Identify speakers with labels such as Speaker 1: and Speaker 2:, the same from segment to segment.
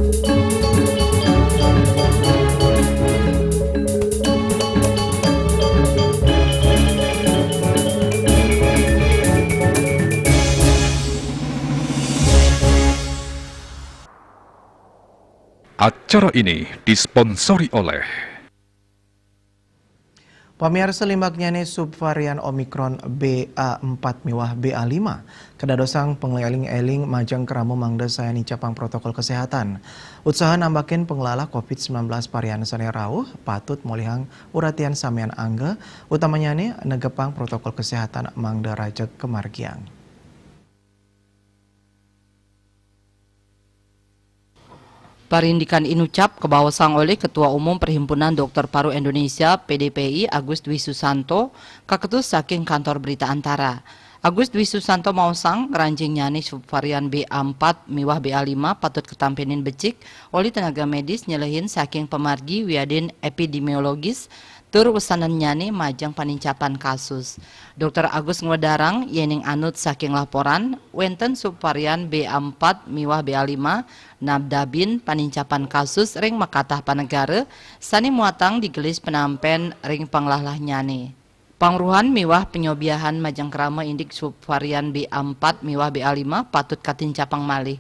Speaker 1: Acara ini disponsori oleh
Speaker 2: Pamirsa limbaknya ini subvarian Omikron BA4 miwah BA5. Kedadosang pengeling-eling majang keramu mangda saya capang protokol kesehatan. Usaha nambakin pengelola COVID-19 varian sane rauh patut molihang uratian samian angga, utamanya ini negepang protokol kesehatan mangda rajak kemargiang.
Speaker 3: Parindikan inucap kebawasang oleh Ketua Umum Perhimpunan Dokter Paru Indonesia PDPI Agus Dwi Susanto kaketus saking kantor berita Antara. Agus Dwi Susanto mausang ranjing nyani subvarian BA4 miwah BA5 patut ketampenin becik oleh tenaga medis nyelehin saking pemargi wiadin epidemiologis tur usanan nyani majang panincapan kasus. Dr. Agus Ngwedarang yening anut saking laporan wenten subvarian BA4 miwah BA5 nabdabin panincapan kasus ring makatah panegara sani muatang digelis penampen ring panglahlah nyani. Pangruhan miwah penyobiahan majang kerama indik subvarian BA4 miwah BA5 patut katincapang malih.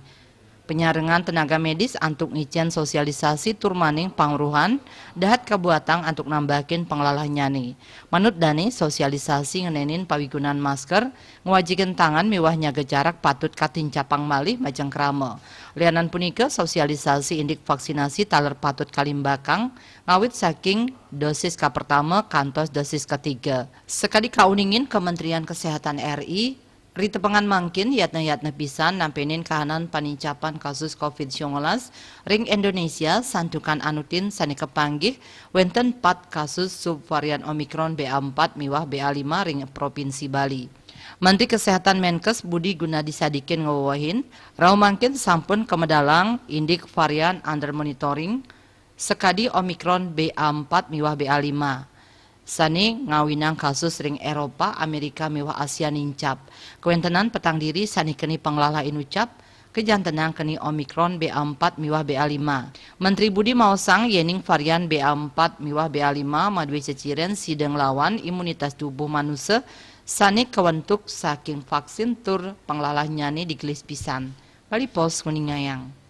Speaker 3: Penyarengan tenaga medis antuk ngicen sosialisasi turmaning pangruhan dahat kabuatang antuk nambahin penglalah nyani. Manut dani sosialisasi ngenenin pawigunan masker, ngwajikan tangan miwah nyaga jarak patut katincapang malih majang krama. Lianan punika sosialisasi indik vaksinasi taler patut kalimbakang ngawit saking dosis ka pertama kantos dosis ketiga. Sekali kauningin Kementerian Kesehatan RI ritepengan mangkin yatna pisan nampenin kahanan panincapan kasus COVID-19 ring Indonesia santukan anutin sani kepanggih wenten 4 kasus subvarian Omikron BA4 miwah BA5 ring Provinsi Bali. Menteri Kesehatan Menkes Budi Gunadi Sadikin ngawahin rau mangkin sampun kemedalang indik varian under monitoring sekadi Omikron BA4 miwah BA5. Sani ngawinang kasus ring Eropa, Amerika miwah Asia nincap. Kewentenan petang diri sani keni penglala inucap, kejantenang keni Omikron BA4 miwah BA5. Menteri Budi mausang yening varian BA4 miwah BA5 madwe ceciren sideng lawan imunitas tubuh manusia sani kewentuk saking vaksin tur penglalah nyani digelis pisan. Bali pos kuningayang.